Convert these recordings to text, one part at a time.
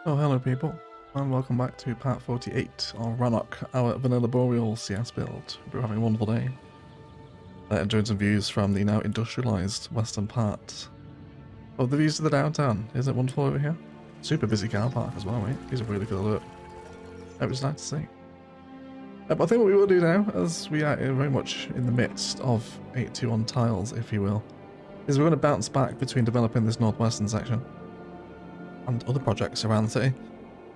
Oh, hello people, and welcome back to part 48 of Rannoch, our vanilla Boreal CS build. We're having a wonderful day. Enjoying some views from the now industrialised western part of the views to the downtown. Isn't it wonderful over here? Super busy car park as well, right? These are really filled up. It was nice to see. But I think what we will do now, as we are very much in the midst of 821 tiles, if you will, is we're going to bounce back between developing this northwestern section and other projects around the city.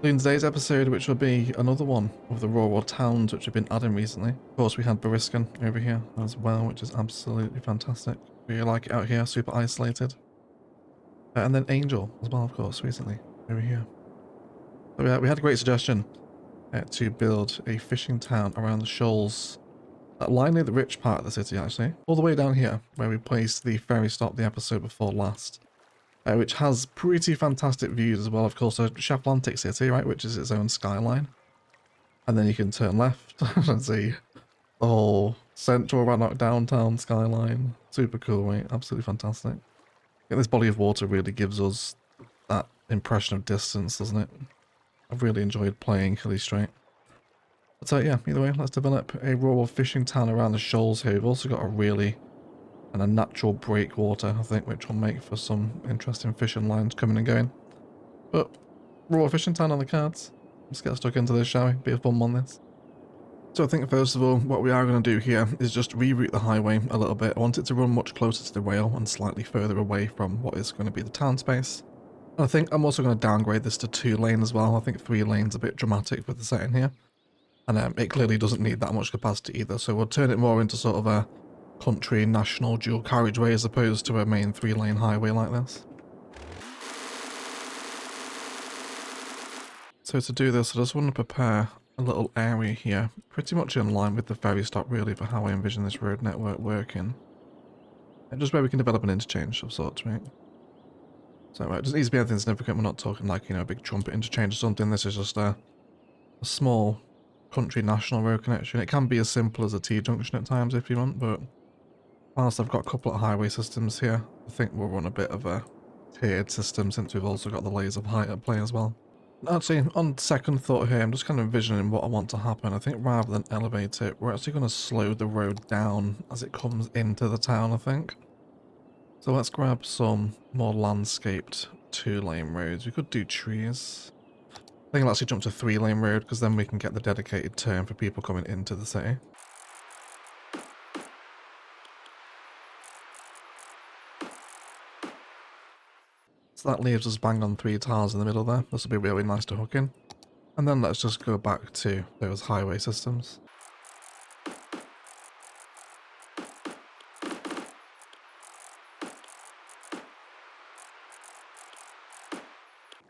In today's episode, which will be another one of the rural towns which have been added recently. Of course, we had Bariskan over here as well, which is absolutely fantastic. We like it out here, super isolated. And then Angel as well, of course, recently over here. So we had a great suggestion to build a fishing town around the shoals that lie near the rich part of the city, actually. All the way down here, where we placed the ferry stop the episode before last. Which has pretty fantastic views as well. Of course, a Atlantic City, right, which is its own skyline. And then you can turn left and see the whole central Rannoch downtown skyline. Super cool, right? Absolutely fantastic. I think this body of water really gives us that impression of distance, doesn't it? I've really enjoyed playing Hilly Strait. But yeah, either way, let's develop a rural fishing town around the shoals here. We've also got a natural breakwater, I think, which will make for some interesting fishing lines coming and going. But rural fishing town on the cards. Let's get stuck into this, shall we? Be a fun one, this. So I think first of all, what we are going to do here is just reroute the highway a little bit. I want it to run much closer to the rail and slightly further away from what is going to be the town space. And I think I'm also going to downgrade this to 2-lane as well. I think 3 lanes a bit dramatic for the setting here. And it clearly doesn't need that much capacity either, so we'll turn it more into sort of a country national dual carriageway as opposed to a main 3-lane highway like this. So to do this, I just want to prepare a little area here, pretty much in line with the ferry stop really for how I envision this road network working. And just where we can develop an interchange of sorts, right? So it doesn't need to be anything significant. We're not talking like, you know, a big trumpet interchange or something. This is just a small country national road connection. It can be as simple as a T-junction at times if you want, but whilst I've got a couple of highway systems here, I think we'll run a bit of a tiered system since we've also got the layers of height at play as well. Actually, on second thought here, I'm just kind of envisioning what I want to happen. I think rather than elevate it, we're actually going to slow the road down as it comes into the town, I think. So let's grab some more landscaped 2-lane roads. We could do trees. I think I'll actually jump to 3-lane road because then we can get the dedicated turn for people coming into the city. So that leaves us bang on 3 tiles in the middle there. This will be really nice to hook in. And then let's just go back to those highway systems.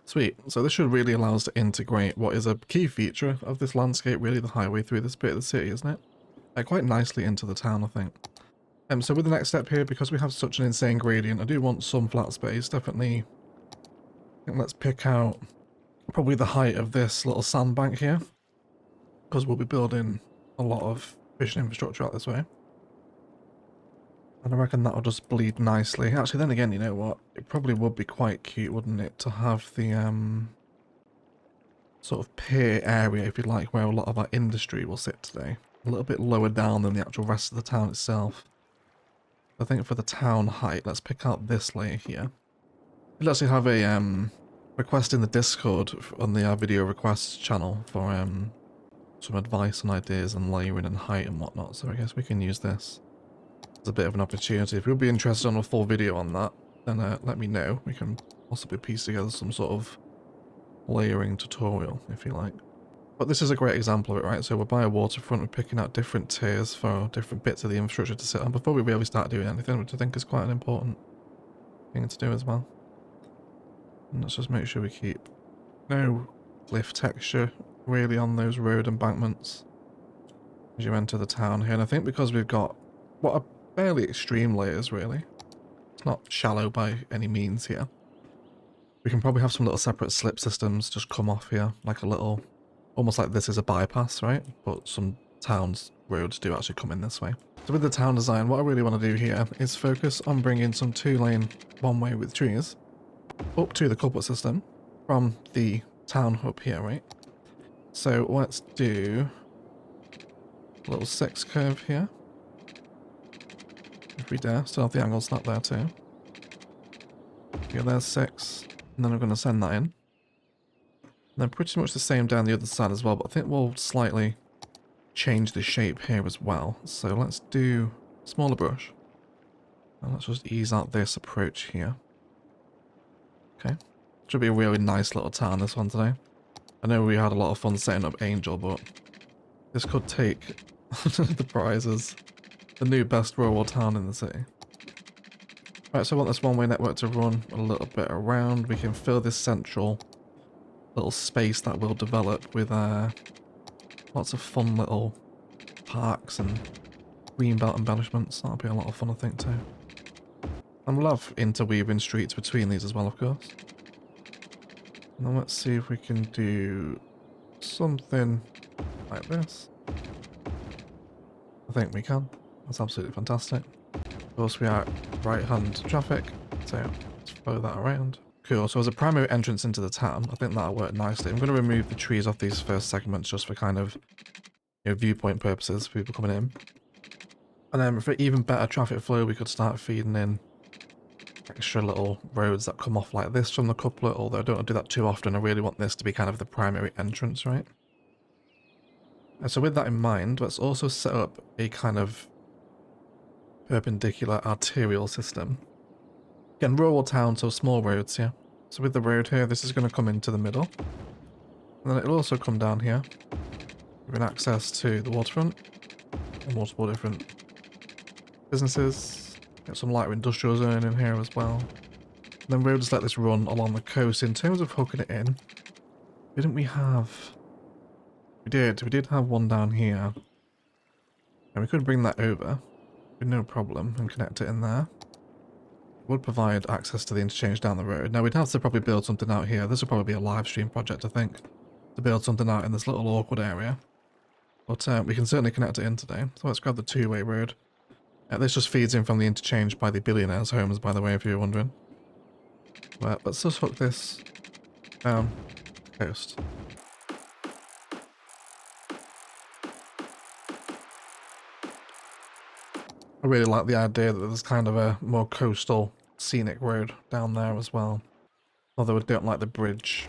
Sweet. So this should really allow us to integrate what is a key feature of this landscape, really the highway through this bit of the city, isn't it? Quite nicely into the town, I think. So with the next step here, because we have such an insane gradient, I do want some flat space, definitely. Let's pick out probably the height of this little sandbank here, because we'll be building a lot of fishing infrastructure out this way. And I reckon that'll just bleed nicely. Actually, then again, you know what? It probably would be quite cute, wouldn't it, to have the sort of pier area, if you like, where a lot of our industry will sit today. A little bit lower down than the actual rest of the town itself. I think for the town height, let's pick out this layer here. We'll actually have a request in the Discord on the video requests channel for some advice and ideas on layering and height and whatnot, so I guess we can use this as a bit of an opportunity. If you'll be interested in a full video on that, then let me know. We can possibly piece together some sort of layering tutorial, if you like. But this is a great example of it, right? So we're by a waterfront, we're picking out different tiers for different bits of the infrastructure to sit on before we really start doing anything, which I think is quite an important thing to do as well. And let's just make sure we keep no cliff texture really on those road embankments as you enter the town here. And I think because we've got what are fairly extreme layers really, it's not shallow by any means here, we can probably have some little separate slip systems just come off here, like a little, almost like this is a bypass, right? But some towns' roads do actually come in this way. So with the town design, what I really want to do here is focus on bringing some 2-lane one-way with trees up to the couplet system from the town hub here, right? So let's do a little 6 curve here. If we dare, still have the angle snap there too. Yeah, there's 6, and then I'm going to send that in. And then pretty much the same down the other side as well, but I think we'll slightly change the shape here as well. So let's do smaller brush. And let's just ease out this approach here. Okay. Should be a really nice little town, this one today. I know we had a lot of fun setting up Angel, but this could take the prize as the new best rural town in the city. Right, so I want this one-way network to run a little bit around. We can fill this central little space that will develop with lots of fun little parks and greenbelt embellishments. That'll be a lot of fun, I think, too. And we'll have interweaving streets between these as well, of course. And then let's see if we can do something like this. I think we can. That's absolutely fantastic. Of course, we are right-hand traffic, so let's follow that around. Cool, so as a primary entrance into the town, I think that'll work nicely. I'm going to remove the trees off these first segments just for kind of, you know, viewpoint purposes for people coming in. And then for even better traffic flow, we could start feeding in extra little roads that come off like this from the couplet, although I don't want to do that too often. I really want this to be kind of the primary entrance, right? And so with that in mind, let's also set up a kind of perpendicular arterial system. Again, rural town, so small roads here. So with the road here, this is going to come into the middle. And then it'll also come down here, giving access to the waterfront and multiple different businesses. Get some lighter industrial zone in here as well. And then we'll just let this run along the coast. In terms of hooking it in, didn't we have... We did have one down here. And we could bring that over with no problem and connect it in there. It would provide access to the interchange down the road. Now we'd have to probably build something out here. This would probably be a live stream project, I think, to build something out in this little awkward area. But we can certainly connect it in today. So let's grab the two-way road. This just feeds in from the interchange by the billionaires' homes, by the way, if you're wondering. But let's just hook this down the coast. I really like the idea that there's kind of a more coastal, scenic road down there as well. Although I don't like the bridge.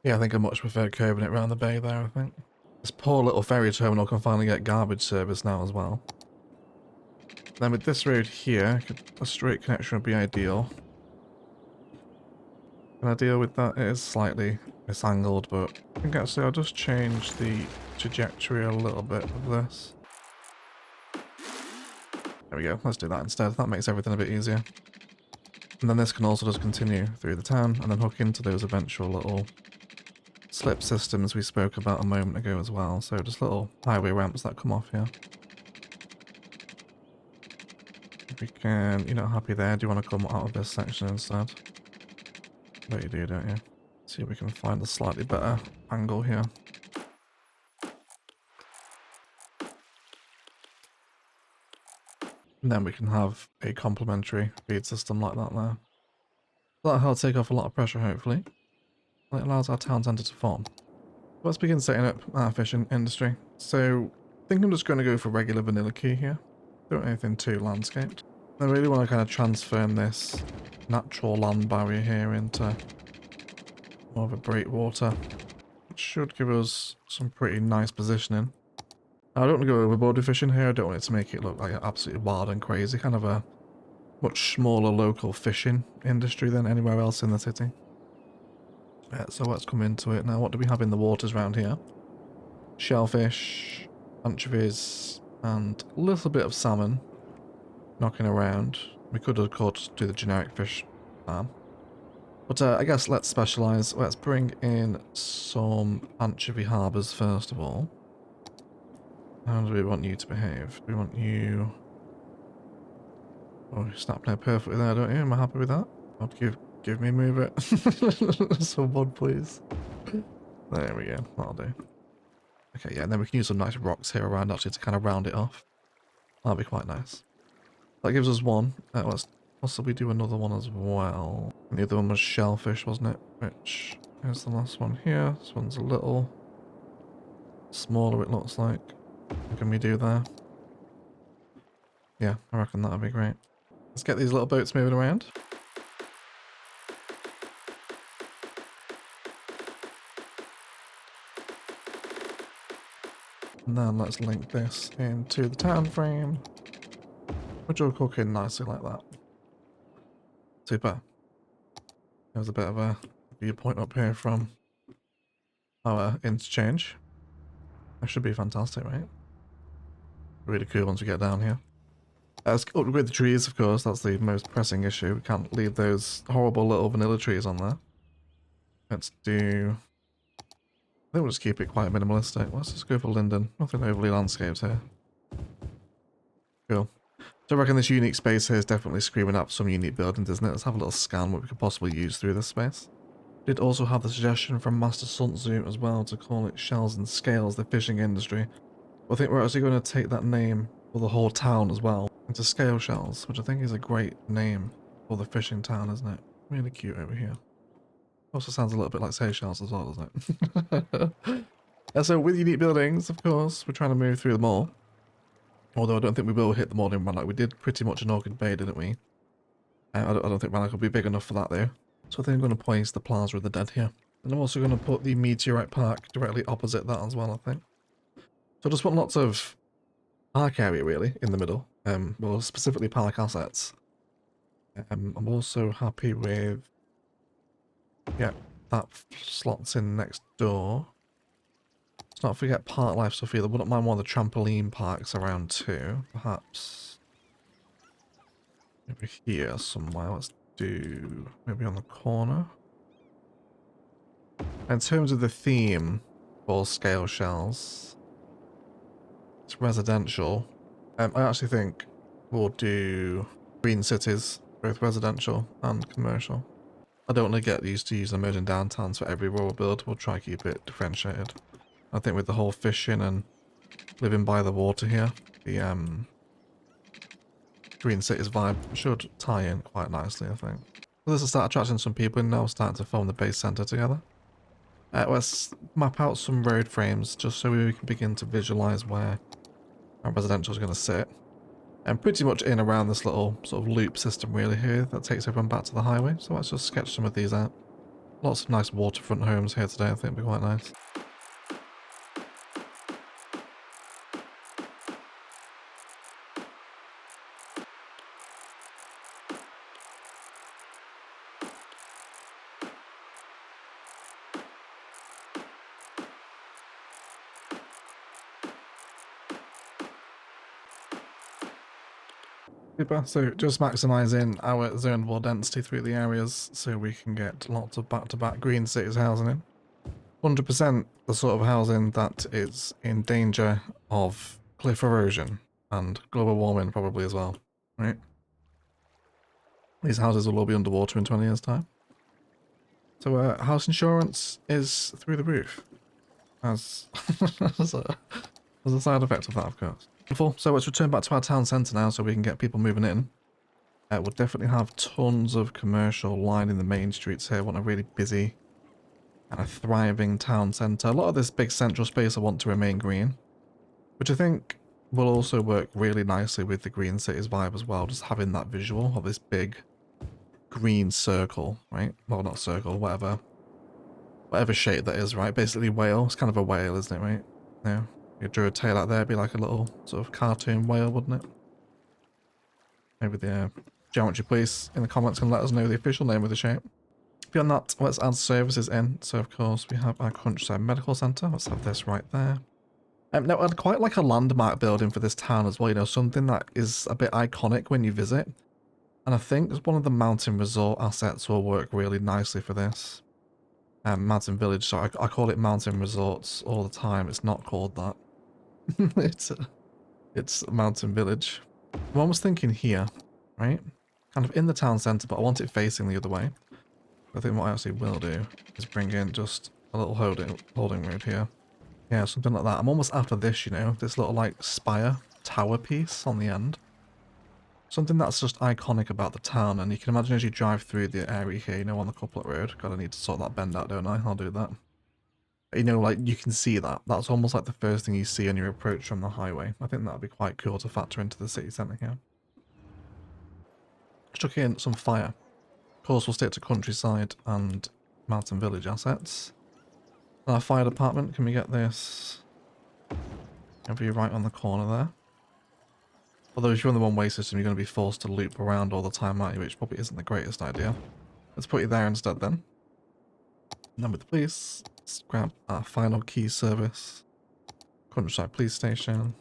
Yeah, I think I much prefer curving it around the bay there, I think. This poor little ferry terminal can finally get garbage service now as well. Then with this road here, a straight connection would be ideal. Can I deal with that? It is slightly misangled, but I think actually I'll just change the trajectory a little bit of this. There we go, let's do that instead. That makes everything a bit easier. And then this can also just continue through the town and then hook into those eventual little slip systems we spoke about a moment ago as well. So just little highway ramps that come off here. If we can, you're not happy there, do you want to come out of this section instead? But you do, don't you? See if we can find a slightly better angle here. And then we can have a complementary feed system like that there. That'll help take off a lot of pressure, hopefully. And it allows our town centre to form. Let's begin setting up our fishing industry. So, I think I'm just going to go for regular vanilla key here. Don't want anything too landscaped. I really want to kind of transform this natural land barrier here into more of a breakwater. It should give us some pretty nice positioning. I don't want to go overboard with fishing here. I don't want it to make it look like absolutely wild and crazy. Kind of a much smaller local fishing industry than anywhere else in the city. Yeah, so let's come into it now. What do we have in the waters around here? Shellfish, anchovies, and a little bit of salmon knocking around. We could, of course, do the generic fish farm. But I guess let's specialise. Let's bring in some anchovy harbours first of all. How do we want you to behave? We want you... Oh, you start playing perfectly there, don't you? Am I happy with that? I'd give me move it. Someone, please. There we go. That'll do. Okay, yeah, and then we can use some nice rocks here around actually to kind of round it off. That'd be quite nice. That gives us one. Let's possibly do another one as well. And the other one was shellfish, wasn't it? Which is the last one here. This one's a little smaller, it looks like. What can we do there? Yeah, I reckon that'd be great. Let's get these little boats moving around. And then let's link this into the town frame, which will cook in nicely like that. Super. There's a bit of a viewpoint up here from our interchange. That should be fantastic, right? Really cool once we get down here. Let's upgrade the trees, of course. That's the most pressing issue. We can't leave those horrible little vanilla trees on there. Let's do... I think we'll just keep it quite minimalistic. Let's just go for linden. Nothing overly landscaped here. Cool. So I reckon this unique space here is definitely screaming up some unique buildings, isn't it? Let's have a little scan what we could possibly use through this space. Did also have the suggestion from Master Sun Tzu as well to call it Shells and Scales, the fishing industry. I think we're actually going to take that name for the whole town as well, into Scale Shells, which I think is a great name for the fishing town, isn't it? Really cute over here. Also sounds a little bit like Seychelles as well, doesn't it? And so with unique buildings, of course, we're trying to move through them all. Although I don't think we will hit them all in Rannoch. We did pretty much an Orchid Bay, didn't we? I don't think Rannoch will be big enough for that though. So I think I'm going to place the Plaza of the Dead here. And I'm also going to put the Meteorite Park directly opposite that as well, I think. So I just want lots of park area really in the middle. Well, specifically park assets. I'm also happy with... yeah, that slots in next door. Let's not forget Park Life stuff either. Wouldn't mind one of the trampoline parks around too. Perhaps over here somewhere. Let's do maybe on the corner. In terms of the theme for Scale Shells, it's residential. I actually think we'll do green cities, both residential and commercial. I don't want to get used to using emerging downtowns for every rural build. We'll try to keep it differentiated. I think with the whole fishing and living by the water here, the green cities vibe should tie in quite nicely, I think. So this will start attracting some people and now starting to form the base centre together. Let's map out some road frames just so we can begin to visualise where our residential is going to sit. And pretty much in around this little sort of loop system really here that takes everyone back to the highway. So let's just sketch some of these out. Lots of nice waterfront homes here today, I think it'll be quite nice. Super, so just maximising our zonable density through the areas so we can get lots of back-to-back green cities housing in. 100% the sort of housing that is in danger of cliff erosion and global warming probably as well, right? These houses will all be underwater in 20 years' time. So house insurance is through the roof as, as a side effect of that, of course. So let's return back to our town centre now so we can get people moving in. We'll definitely have tons of commercial lining the main streets here. I want a really busy and a thriving town centre. A lot of this big central space I want to remain green, which I think will also work really nicely with the green cities vibe as well. Just having that visual of this big green circle, right? Well, not circle, whatever shape that is, right? Basically whale. It's kind of a whale, isn't it, right? Yeah. You drew a tail out there, it'd be like a little sort of cartoon whale, wouldn't it? Maybe the geometry police in the comments can let us know the official name of the shape. Beyond that, let's add services in. So of course we have our Countryside Medical Centre. Let's have this right there. Now I'd quite like a landmark building for this town as well, you know, something that is a bit iconic when you visit. And I think one of the mountain resort assets will work really nicely for this. Mountain Village, so I call it Mountain Resorts all the time. It's not called that. It's Mountain Village. I'm almost thinking here, right? Kind of in the town centre, but I want it facing the other way. I think what I actually will do is bring in just a little holding road here. Yeah, something like that. I'm almost after this, you know, this little like spire tower piece on the end. Something that's just iconic about the town, and you can imagine as you drive through the area here, you know, on the couplet road. God, I need to sort that bend out, don't I? I'll do that. You know, like, you can see that. That's almost like the first thing you see on your approach from the highway. I think that'd be quite cool to factor into the city centre here. Chuck in some fire. Of course, we'll stick to countryside and mountain village assets. Our fire department, can we get this over right on the corner there? Although if you're on the one-way system, you're going to be forced to loop around all the time, aren't you? Which probably isn't the greatest idea. Let's put you there instead then. And then with the police, let's grab our final key service. Countryside police station.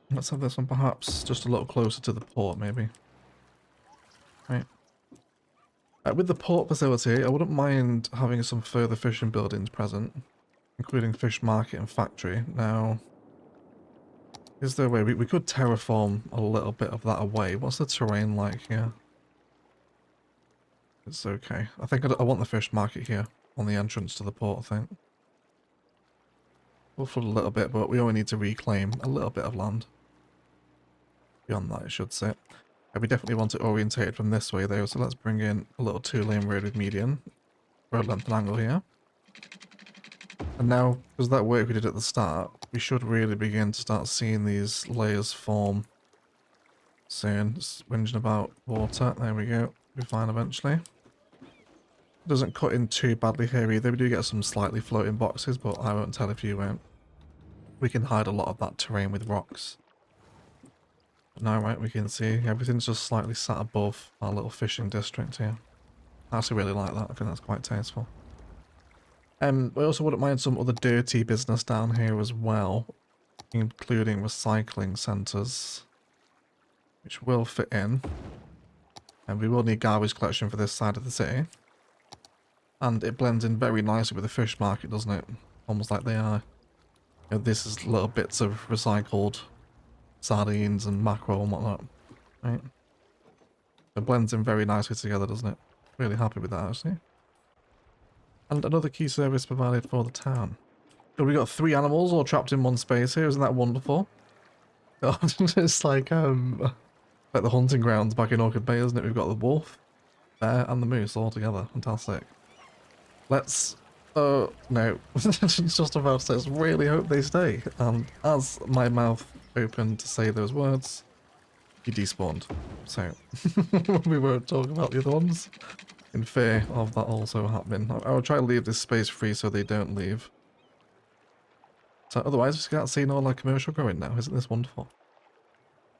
Let's have this one perhaps just a little closer to the port, maybe. Right. With the port facility, I wouldn't mind having some further fishing buildings present, including fish market and factory. Now, is there a way we could terraform a little bit of that away? What's the terrain like here? It's okay. I think I want the fish market here on the entrance to the port, I think. We'll flood a little bit, but we only need to reclaim a little bit of land. Beyond that, it should sit. We definitely want it orientated from this way though, so let's bring in a little 2-lane road with median road length and angle here. And now, because that work we did at the start, we should really begin to start seeing these layers form soon. Just whinging about water, there we go, be fine eventually. It doesn't cut in too badly here either, we do get some slightly floating boxes, but I won't tell if you won't. We can hide a lot of that terrain with rocks. Now, right, we can see everything's just slightly sat above our little fishing district here. I actually really like that. I think that's quite tasteful. We also wouldn't mind some other dirty business down here as well, including recycling centres, which will fit in. And we will need garbage collection for this side of the city. And it blends in very nicely with the fish market, doesn't it? Almost like they are. You know, this is little bits of recycled sardines and mackerel and whatnot, right? It blends in very nicely together, doesn't it? Really happy with that, actually. And another key service provided for the town. So we got 3 animals all trapped in one space here, isn't that wonderful? It's like the hunting grounds back in Orchid Bay, isn't it? We've got the wolf, bear, and the moose all together. Fantastic. Let's... no. Just about to say, let's really hope they stay. And as my mouth opened to say those words, he despawned. So, we won't talk about the other ones, in fear of that also happening. I will try to leave this space free so they don't leave. So otherwise, we just can't see all our commercial growing now. Isn't this wonderful?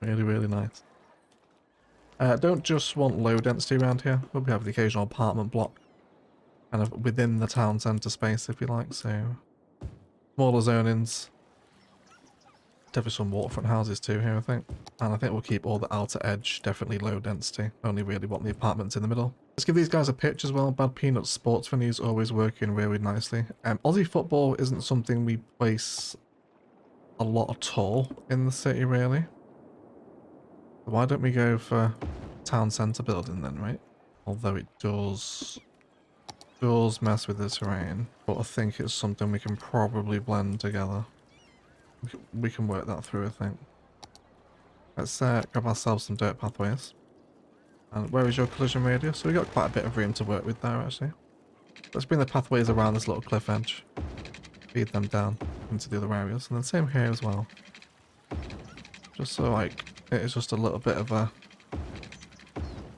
Really, really nice. Don't just want low density around here. We'll have the occasional apartment block kind of within the town centre space, if you like. So, smaller zonings. Definitely some waterfront houses too here, I think. And I think we'll keep all the outer edge definitely low density. Only really want the apartments in the middle. Let's give these guys a pitch as well. Bad Peanuts sports venues always working really nicely. Aussie football isn't something we place a lot at all in the city, really. Why don't we go for town centre building then, right? Although it does mess with the terrain, but I think it's something we can probably blend together. We can work that through, I think. Let's grab ourselves some dirt pathways. And where is your collision radius? So we got quite a bit of room to work with there, actually. Let's bring the pathways around this little cliff edge. Feed them down into the other areas. And then same here as well. Just so, like, it is just a little bit of a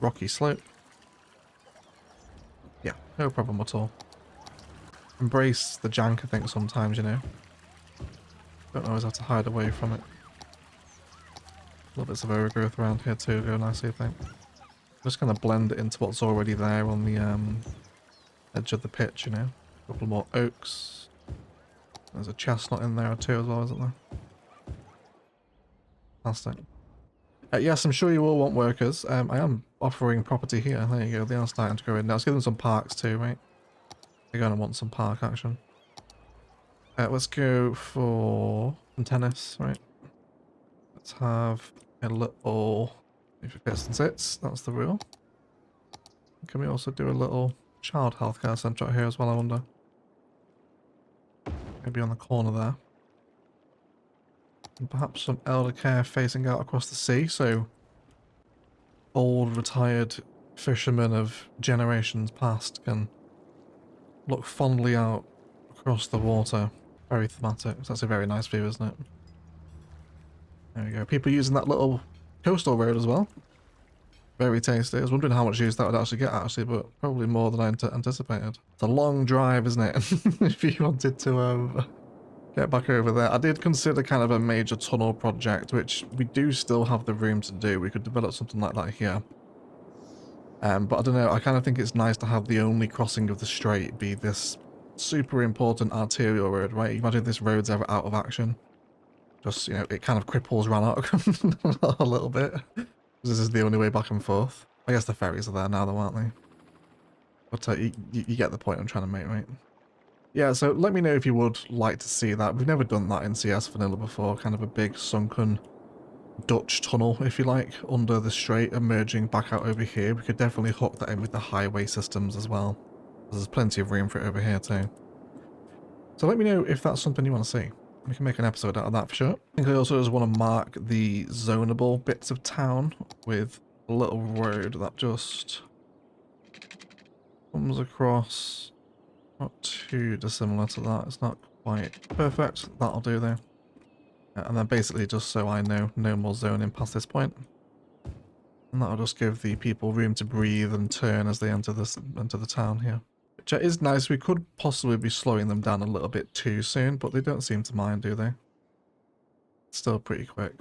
rocky slope. Yeah, no problem at all. Embrace the jank, I think, sometimes, you know. Don't always have to hide away from it. Little bits of overgrowth around here too, go nicely, I think. Just kind of blend it into what's already there on the edge of the pitch, you know. A couple more oaks. There's a chestnut in there too as well, isn't there? Fantastic. Yes, I'm sure you all want workers. I am offering property here. There you go, they are starting to go in now. Let's give them some parks too, right? They're going to want some park action. Let's go for some tennis, right? Let's have a little... If it fits and sits, that's the rule. Can we also do a little child healthcare centre out here as well, I wonder? Maybe on the corner there. And perhaps some elder care facing out across the sea, so old retired fishermen of generations past can look fondly out across the water. Very thematic. So that's a very nice view, isn't it? There we go. People using that little coastal road as well. Very tasty. I was wondering how much use that would actually get, actually, but probably more than I anticipated. It's a long drive, isn't it? If you wanted to get back over there. I did consider kind of a major tunnel project, which we do still have the room to do. We could develop something like that here. But I don't know, I kind of think it's nice to have the only crossing of the strait be this super important arterial road, right? Imagine if this road's ever out of action. Just, you know, it kind of cripples Rannoch a little bit. This is the only way back and forth. I guess the ferries are there now though, aren't they? But you get the point I'm trying to make, right? Yeah, so let me know if you would like to see that. We've never done that in CS Vanilla before, kind of a big sunken Dutch tunnel, if you like, under the strait, emerging back out over here. We could definitely hook that in with the highway systems as well. There's plenty of room for it over here too. So let me know if that's something you want to see. We can make an episode out of that for sure. I think I also just want to mark the zonable bits of town with a little road that just comes across. Not too dissimilar to that. It's not quite perfect. That'll do though. And then basically just so I know, no more zoning past this point. And that'll just give the people room to breathe and turn as they enter the town here. Which is nice. We could possibly be slowing them down a little bit too soon, but they don't seem to mind, do they? Still pretty quick.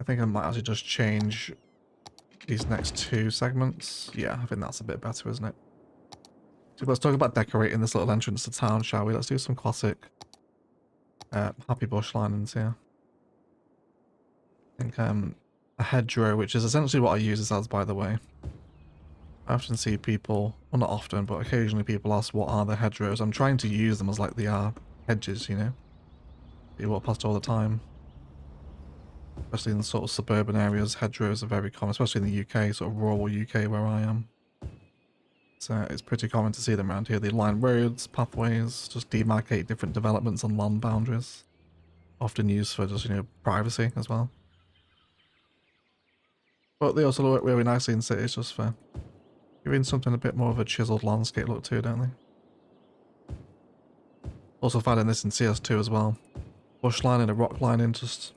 I think I might actually just change these next two segments. Yeah, I think that's a bit better, isn't it? So let's talk about decorating this little entrance to town, shall we? Let's do some classic happy bush linings here. I think a hedgerow, which is essentially what I use this as, by the way. I often see people, well not often, but occasionally people ask what are the hedgerows. I'm trying to use them as like they are hedges, you know? You walk past all the time. Especially in sort of suburban areas, hedgerows are very common, especially in the UK, sort of rural UK where I am. So it's pretty common to see them around here. They line roads, pathways, just demarcate different developments and land boundaries. Often used for just, you know, privacy as well. But they also work really nicely in cities just for giving something a bit more of a chiseled landscape look too, don't they? Also finding this in CS2 as well. Bush lining, a rock lining, just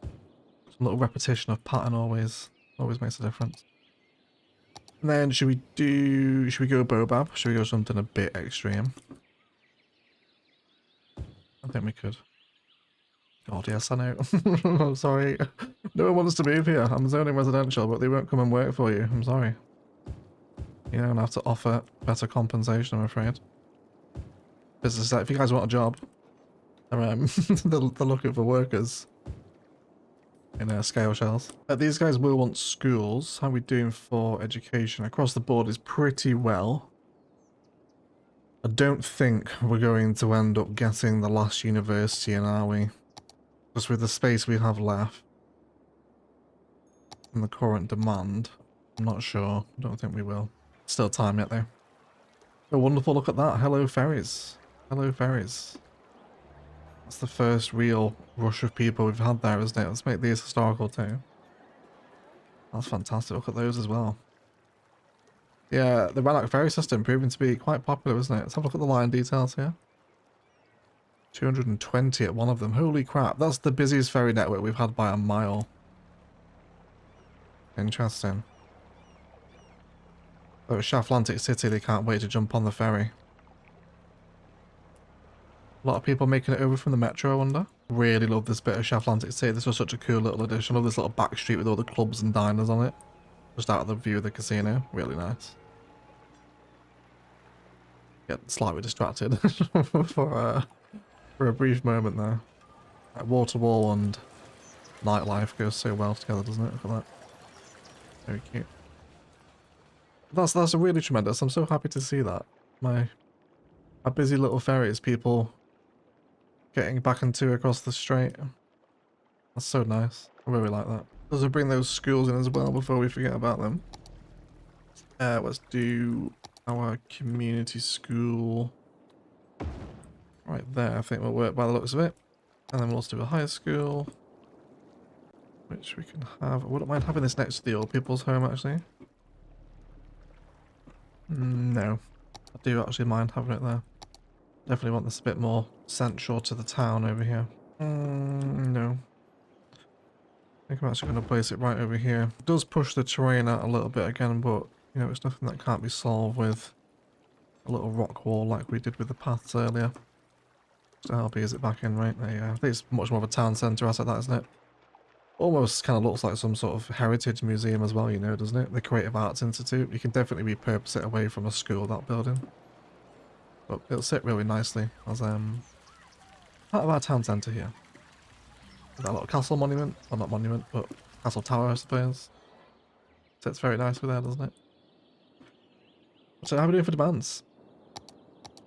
some little repetition of pattern always makes a difference. And then should we go Bobab? Should we go something a bit extreme? I think we could. God, yes, I know. I'm sorry. No one wants to move here. I'm zoning residential, but they won't come and work for you. I'm sorry. You're going to have to offer better compensation, I'm afraid. Business, if you guys want a job, they're looking for workers in scale shells. These guys will want schools. How are we doing for education? Across the board is pretty well. I don't think we're going to end up getting the last university in, are we? Just with the space we have left and the current demand, I'm not sure. I don't think we will. Still time yet though. Oh, wonderful, look at that. Hello ferries. Hello ferries. That's the first real rush of people we've had there, isn't it? Let's make these historical too. That's fantastic. Look at those as well. Yeah, the Rannoch ferry system proving to be quite popular, isn't it? Let's have a look at the line details here. 220 at one of them. Holy crap. That's the busiest ferry network we've had by a mile. Interesting. Oh, Atlantic City, they can't wait to jump on the ferry. A lot of people making it over from the metro, I wonder. Really love this bit of Atlantic City. This was such a cool little addition. I love this little back street with all the clubs and diners on it. Just out of the view of the casino. Really nice. Get slightly distracted for a brief moment there. Wall to wall and nightlife goes so well together, doesn't it? Look at that. Very cute. That's really tremendous. I'm so happy to see that. My busy little ferries, people getting back into across the strait. That's so nice. I really like that. Let's bring those schools in as well before we forget about them. Let's do our community school right there. I think will work by the looks of it. And then we'll also do a high school. which we can have. I wouldn't mind having this next to the old people's home, actually. No, I do actually mind having it there. Definitely want this a bit more central to the town over here. No. I think I'm actually going to place it right over here. It does push the terrain out a little bit again, but, you know, it's nothing that can't be solved with a little rock wall like we did with the paths earlier. So how big is it back in, right? There you go. I think it's much more of a town centre asset, that, isn't it? Almost kind of looks like some sort of heritage museum as well, you know, doesn't it? The Creative Arts Institute. You can definitely repurpose it away from a school, that building. But it'll sit really nicely as part of our town centre here. That little castle monument, well not monument, but castle tower I suppose. Sits very nicely there, doesn't it? So how are we doing for demands?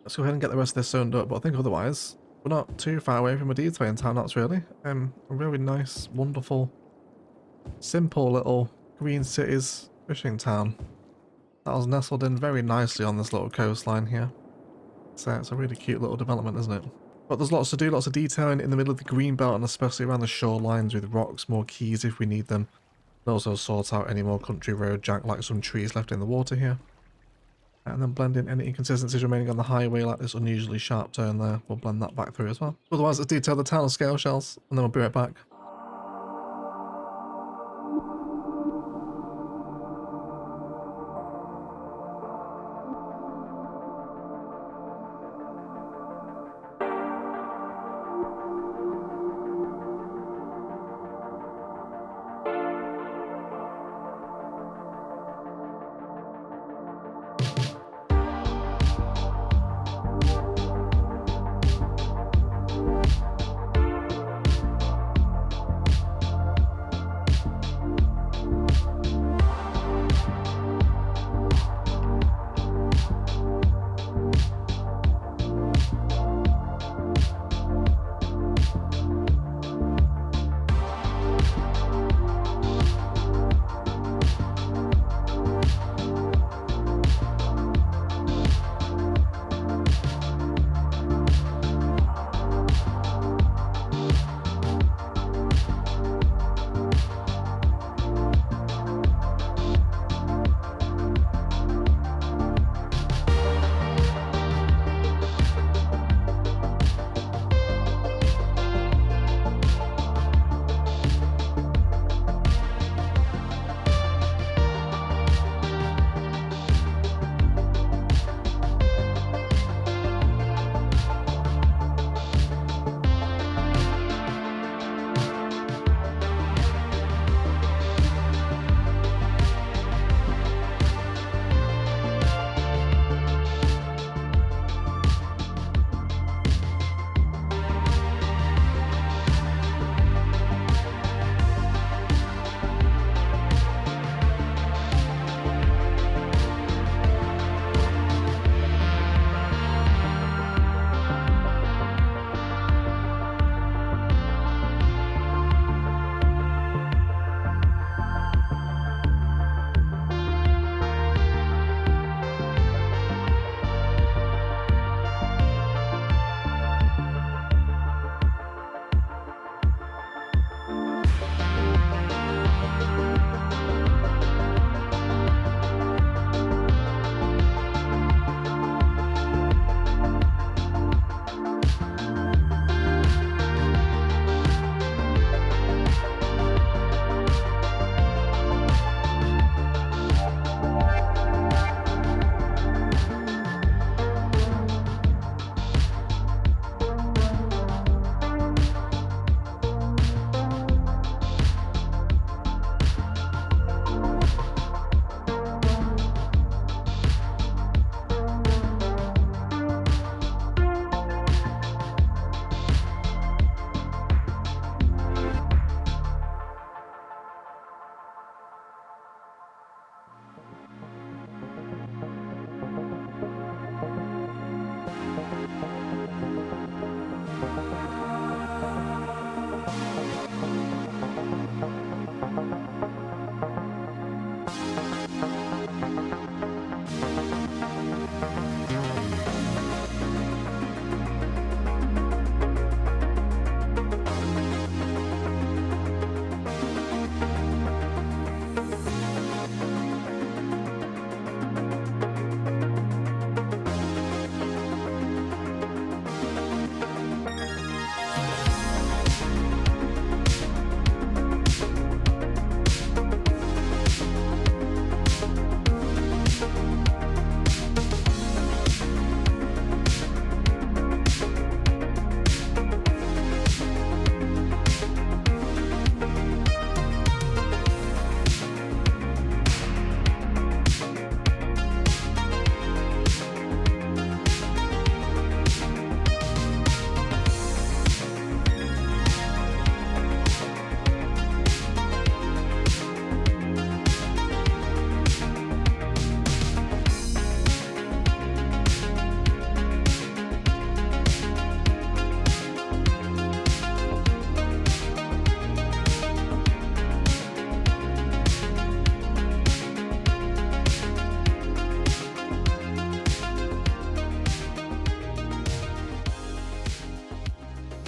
Let's go ahead and get the rest of this zoned up, but I think otherwise, we're not too far away from a D-Tway in town, that's really. A really nice, wonderful, simple little green cities fishing town. That was nestled in very nicely on this little coastline here. So it's a really cute little development, isn't it? But there's lots to do, lots of detailing in the middle of the green belt, and especially around the shorelines with rocks, more keys if we need them. And also sort out any more country road jank like some trees left in the water here. And then blend in any inconsistencies remaining on the highway like this unusually sharp turn there. We'll blend that back through as well. Otherwise, let's detail the town of scale shells, and then we'll be right back.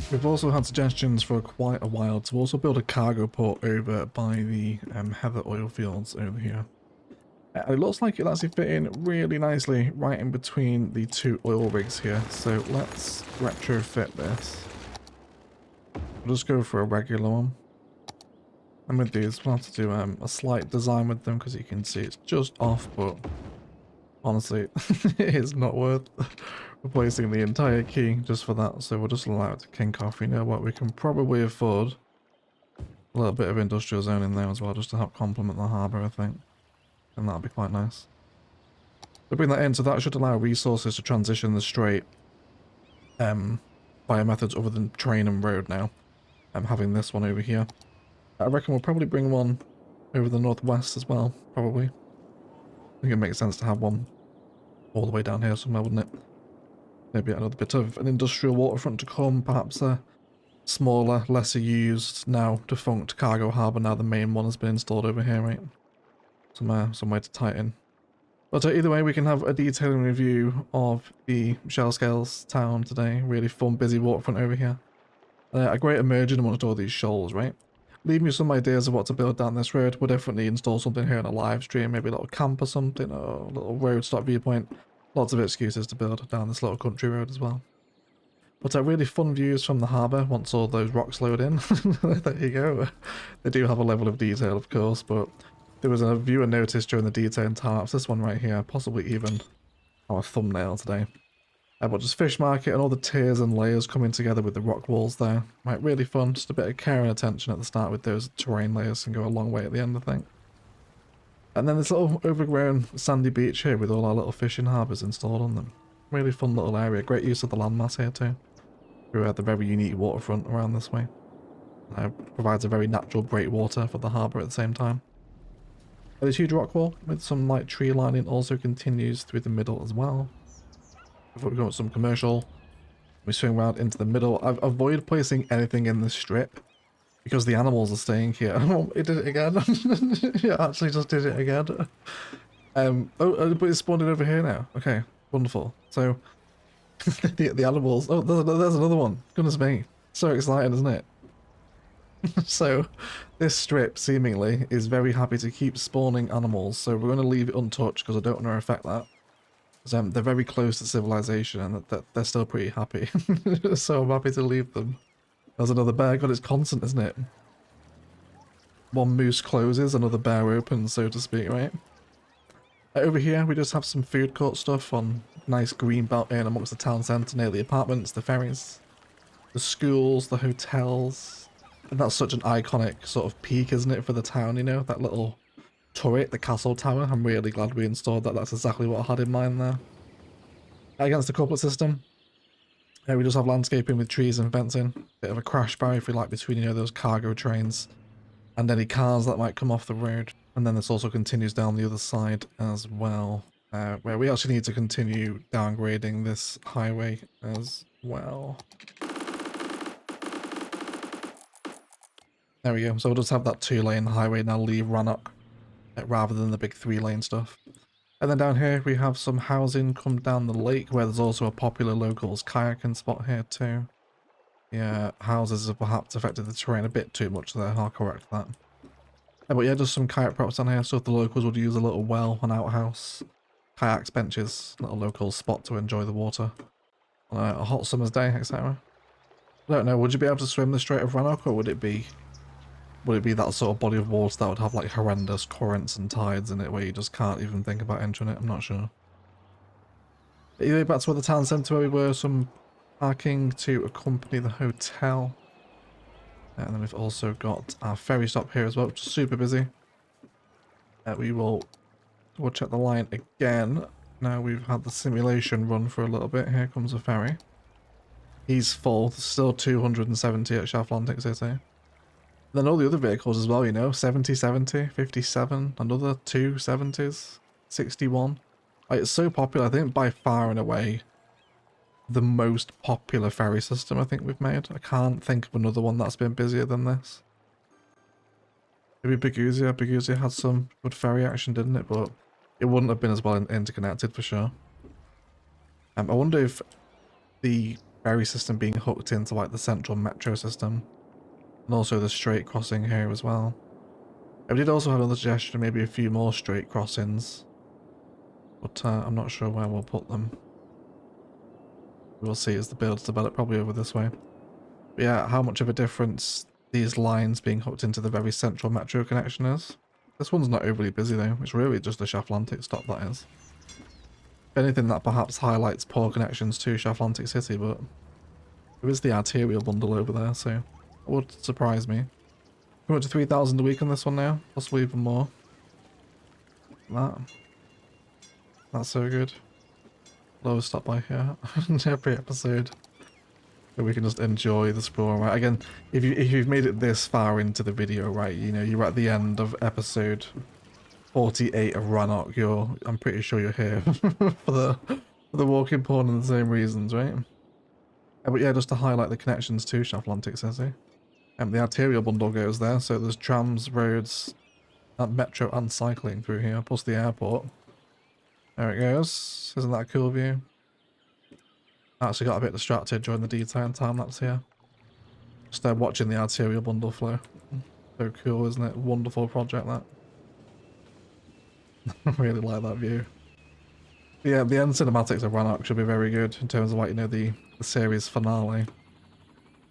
We've also had suggestions for quite a while to also build a cargo port over by the heather oil fields over here. It looks like it'll actually fit in really nicely right in between the two oil rigs here. So let's retrofit this. We'll just go for a regular one. And with these, we'll have to do a slight design with them because you can see it's just off, but honestly, it is not worth replacing the entire key just for that. So we'll just allow it to kink off. You know what, we can probably afford a little bit of industrial zone in there as well, just to help complement the harbour, I think. And that'll be quite nice. We'll bring that in, so that should allow resources to transition the strait via methods other than train and road now. Having this one over here. I reckon we'll probably bring one over the northwest as well, probably. I think it makes sense to have one all the way down here somewhere, wouldn't it? Maybe another bit of an industrial waterfront to come, perhaps a smaller, lesser used, now defunct cargo harbour now the main one has been installed over here, right? Somewhere to tie it in. But either way, we can have a detailing review of the Shell Scales town today. Really fun, busy waterfront over here. A great emerging amongst all these shoals, right? Leave me some ideas of what to build down this road. We'll definitely install something here in a live stream, maybe a little camp or something, or a little road stop viewpoint. Lots of excuses to build down this little country road as well. But really fun views from the harbour once all those rocks load in. There you go. They do have a level of detail, of course, but there was a viewer notice during the detailing time-lapse, this one right here, possibly even our thumbnail today. But just fish market and all the tiers and layers coming together with the rock walls there. Right, really fun, just a bit of care and attention at the start with those terrain layers can go a long way at the end, I think. And then this little overgrown sandy beach here with all our little fishing harbours installed on them. Really fun little area, great use of the landmass here too. Through the very unique waterfront around this way. Provides a very natural breakwater for the harbour at the same time. This huge rock wall with some light tree lining also continues through the middle as well. Before we go with some commercial, we swing around into the middle. I've avoided placing anything in the strip because the animals are staying here. Oh, it did it again. Yeah, actually just did it again. But it's spawned in over here now. Okay, wonderful. So the animals. Oh, there's another one. Goodness me, so exciting, isn't it? So this strip seemingly is very happy to keep spawning animals, so we're going to leave it untouched because I don't want to affect that. Because they're very close to civilization and they're still pretty happy. So I'm happy to leave them. There's another bear. God, it's constant, isn't it? One moose closes, another bear opens, so to speak, right? Over here we just have some food court stuff on nice green belt in amongst the town centre near the apartments, the ferries, the schools, the hotels. And that's such an iconic sort of peak, isn't it, for the town, you know? That little turret, the castle tower. I'm really glad we installed that. That's exactly what I had in mind there. Against the couplet system, we just have landscaping with trees and fencing. Bit of a crash barrier, if you like, between, you know, those cargo trains and any cars that might come off the road. And then this also continues down the other side as well, where we actually need to continue downgrading this highway as well. There we go, so we'll just have that 2-lane highway now leave Rannoch rather than the big 3-lane stuff. And then down here we have some housing come down the lake where there's also a popular locals kayaking spot here too. Yeah, houses have perhaps affected the terrain a bit too much there, I'll correct that. But yeah, just some kayak props down here, so if the locals would use a little well, an outhouse, kayaks, benches, little local spot to enjoy the water on a hot summer's day, etc. I don't know, would you be able to swim the Strait of Rannoch, or would it be that sort of body of water that would have like horrendous currents and tides in it where you just can't even think about entering it? I'm not sure. Either way, back to where the town centre where we were, some parking to accompany the hotel. And then we've also got our ferry stop here as well, which is super busy. We'll check the line again. Now we've had the simulation run for a little bit. Here comes the ferry. He's full. There's still 270 at Atlantic City. Then all the other vehicles as well, you know, 70, 57, another 2 70s, 61. Like, it's so popular. I think by far and away the most popular ferry system I think we've made. I can't think of another one that's been busier than this. Maybe Biguzia. Biguzia had some good ferry action, didn't it? But it wouldn't have been as well interconnected for sure. I wonder if the ferry system being hooked into like the central metro system, and also the straight crossing here as well. I did also have another suggestion, maybe a few more straight crossings, but I'm not sure where we'll put them. We'll see as the builds develop, probably over this way. But yeah, how much of a difference these lines being hooked into the very central metro connection is. This one's not overly busy though, it's really just the Shaflantic stop that is. If anything, that perhaps highlights poor connections to Shaflantic City, but there is the arterial bundle over there, so it would surprise me. We're up to 3,000 a week on this one now, possibly even more. That's so good. Lowest stop by here every episode. So we can just enjoy the sprawl, right? Again, if you've made it this far into the video, right, you know, you're at the end of episode 48 of Rannoch, I'm pretty sure you're here for the walking porn and the same reasons, right? But yeah, just to highlight the connections to Shaflantic City. The arterial bundle goes there, so there's trams, roads, metro and cycling through here, plus the airport. There it goes. Isn't that a cool view? I actually got a bit distracted during the detail time lapse here. Just watching the arterial bundle flow. So cool, isn't it? Wonderful project, that. I really like that view. Yeah, the end cinematics of Rannoch should be very good in terms of, like, you know, the series finale.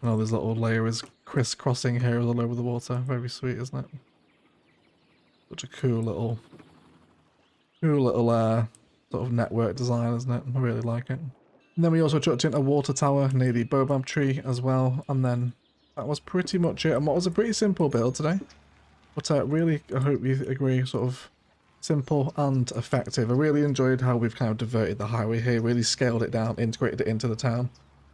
And all these little layers crisscrossing here all over the water. Very sweet, isn't it? Such a cool little sort of network design, isn't it? I really like it. And then we also chucked in a water tower near the Boreal tree as well, and then that was pretty much it. And what was a pretty simple build today, but really, I hope you agree, sort of simple and effective. I really enjoyed how we've kind of diverted the highway here, really scaled it down, integrated it into the town,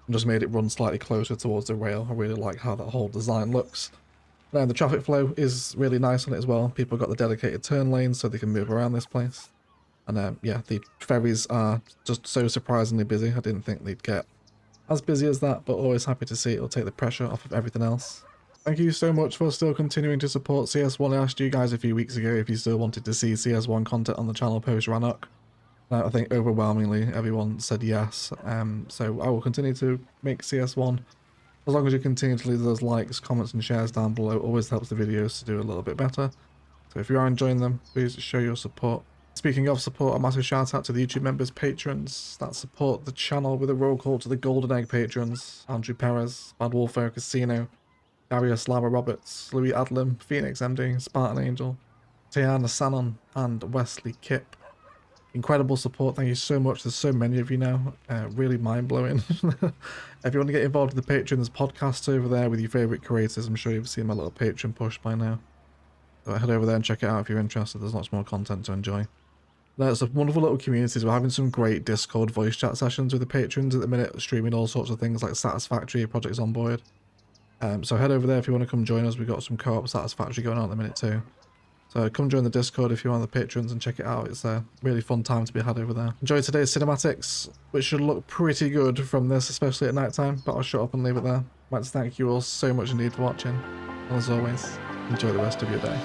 and just made it run slightly closer towards the rail. I really like how that whole design looks. And the traffic flow is really nice on it as well. People got the dedicated turn lanes so they can move around this place. And yeah, the ferries are just so surprisingly busy. I didn't think they'd get as busy as that, but always happy to see it'll take the pressure off of everything else. Thank you so much for still continuing to support CS1. I asked you guys a few weeks ago if you still wanted to see CS1 content on the channel post Rannoch. I think overwhelmingly everyone said yes, so I will continue to make CS1. As long as you continue to leave those likes, comments and shares down below, it always helps the videos to do a little bit better. So if you are enjoying them, please show your support. Speaking of support, a massive shout out to the YouTube members, patrons that support the channel, with a roll call to the Golden Egg patrons: Andrew Perez, Bad Wolfo Casino, Darius Lava Roberts, Louis Adlam, Phoenix MD, Spartan Angel, Tiana Sanon and Wesley Kipp. Incredible support, thank you so much. There's so many of you now, really mind-blowing. If you want to get involved in the Patreon, there's podcasts over there with your favourite creators. I'm sure you've seen my little Patreon push by now. So head over there and check it out if you're interested. There's lots more content to enjoy. There's a wonderful little communities. We're having some great Discord voice chat sessions with the patrons at the minute, streaming all sorts of things like Satisfactory, projects on board. So head over there if you want to come join us. We've got some co-op Satisfactory going on at the minute too. So come join the Discord if you're one of the patrons and check it out. It's a really fun time to be had over there. Enjoy today's cinematics, which should look pretty good from this, especially at night time, but I'll shut up and leave it there. I'd like to thank you all so much indeed for watching. And as always, enjoy the rest of your day.